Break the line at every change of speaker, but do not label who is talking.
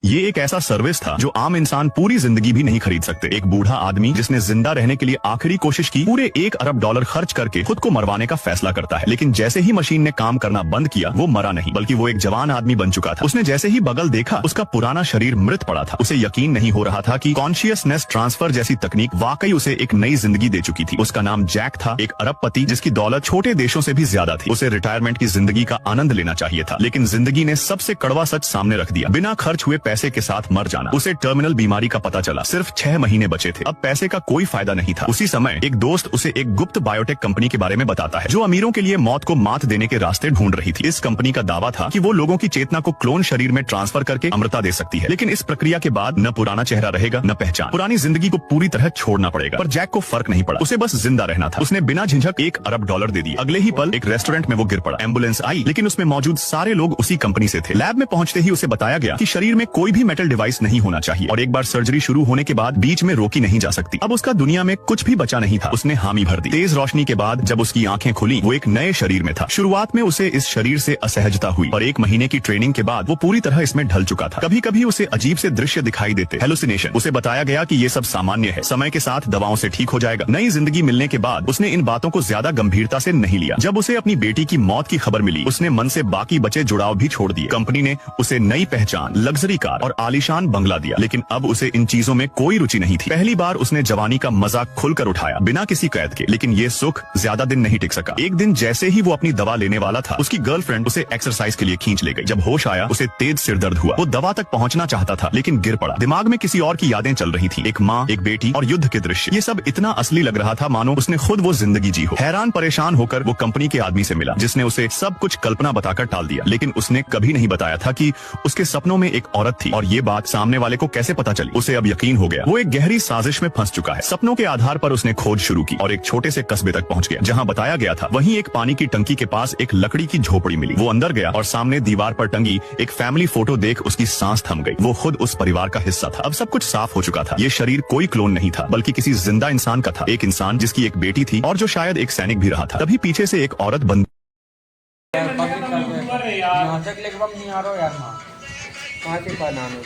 ये एक ऐसा सर्विस था जो आम इंसान पूरी जिंदगी भी नहीं खरीद सकते। एक बूढ़ा आदमी जिसने जिंदा रहने के लिए आखिरी कोशिश की, पूरे $1 अरब खर्च करके खुद को मरवाने का फैसला करता है। लेकिन जैसे ही मशीन ने काम करना बंद किया, वो मरा नहीं, बल्कि वो एक जवान आदमी बन चुका था। उसने जैसे ही बगल देखा, उसका पुराना शरीर मृत पड़ा था। उसे यकीन नहीं हो रहा था कि कॉन्शियसनेस ट्रांसफर जैसी तकनीक वाकई उसे एक नई जिंदगी दे चुकी थी। उसका नाम जैक था, एक अरबपति जिसकी दौलत छोटे देशों से भी ज्यादा थी। उसे रिटायरमेंट की जिंदगी का आनंद लेना चाहिए था, लेकिन जिंदगी ने सबसे कड़वा सच सामने रख दिया। बिना खर्च हुए पैसे के साथ मर जाना। उसे टर्मिनल बीमारी का पता चला, सिर्फ 6 महीने बचे थे। अब पैसे का कोई फायदा नहीं था। उसी समय एक दोस्त उसे एक गुप्त बायोटेक कंपनी के बारे में बताता है, जो अमीरों के लिए मौत को मात देने के रास्ते ढूंढ रही थी। इस कंपनी का दावा था कि वो लोगों की चेतना को क्लोन शरीर में ट्रांसफर करके अमरता दे सकती है, लेकिन इस प्रक्रिया के बाद न पुराना चेहरा रहेगा, न पहचान। पुरानी जिंदगी को पूरी तरह छोड़ना पड़ेगा। पर जैक को फर्क नहीं पड़ा, उसे बस जिंदा रहना था। उसने बिना झिझक $1 अरब दे दिए। अगले ही पल एक रेस्टोरेंट में वो गिर पड़ा। एम्बुलेंस आई, लेकिन उसमें मौजूद सारे लोग उसी कंपनी से थे। लैब में पहुंचते ही उसे बताया गया कि शरीर में कोई भी मेटल डिवाइस नहीं होना चाहिए, और एक बार सर्जरी शुरू होने के बाद बीच में रोकी नहीं जा सकती। अब उसका दुनिया में कुछ भी बचा नहीं था। उसने हामी भर दी। तेज रोशनी के बाद जब उसकी आंखें खुली, वो एक नए शरीर में था। शुरुआत में उसे इस शरीर से असहजता हुई, और 1 महीने की ट्रेनिंग के बाद वो पूरी तरह इसमें ढल चुका था। कभी कभी उसे अजीब से दृश्य दिखाई देते, हेलुसिनेशन। उसे बताया गया कि ये सब सामान्य है, समय के साथ दवाओं से ठीक हो जाएगा। नई जिंदगी मिलने के बाद उसने इन बातों को ज्यादा गंभीरता से नहीं लिया। जब उसे अपनी बेटी की मौत की खबर मिली, उसने मन से बाकी बचे जुड़ाव भी छोड़ दिए। कंपनी ने उसे नई पहचान, लग्जरी कार और आलीशान बंगला दिया, लेकिन अब उसे इन चीजों में कोई रुचि नहीं थी। पहली बार उसने जवानी का मजाक खुलकर उठाया, बिना किसी कैद के। लेकिन ये सुख ज्यादा दिन नहीं टिक सका। एक दिन जैसे ही वो अपनी दवा लेने वाला था, उसकी गर्लफ्रेंड उसे एक्सरसाइज के लिए खींच ले गई। जब होश आया, उसे तेज सिर दर्द हुआ। वो दवा तक पहुंचना चाहता था, लेकिन गिर पड़ा। दिमाग में किसी और की यादें चल रही थी, एक माँ, एक बेटी और युद्ध के दृश्य। ये सब इतना असली लग रहा था मानो उसने खुद वो जिंदगी जी हो। हैरान परेशान होकर वो कंपनी के आदमी से मिला, जिसने उसे सब कुछ कल्पना बताकर टाल दिया। लेकिन उसने कभी नहीं बताया था कि उसके सपनों में एक औरत थी, और ये बात सामने वाले को कैसे पता चली। उसे अब यकीन हो गया, वो एक गहरी साजिश में फंस चुका है। सपनों के आधार पर उसने खोज शुरू की और एक छोटे से कस्बे तक पहुंच गया, जहां बताया गया था। वहीं एक पानी की टंकी के पास एक लकड़ी की झोपड़ी मिली। वो अंदर गया और सामने दीवार पर टंगी एक फैमिली फोटो देख उसकी सांस थम गई। वो खुद उस परिवार का हिस्सा था। अब सब कुछ साफ हो चुका था। ये शरीर कोई क्लोन नहीं था, बल्कि किसी जिंदा इंसान का था। एक इंसान जिसकी एक बेटी थी, और जो शायद एक सैनिक भी रहा था। तभी पीछे से एक औरत बंद
नाटक लेके नहीं आ रहा यार। माँ कहाँ के पास नाम है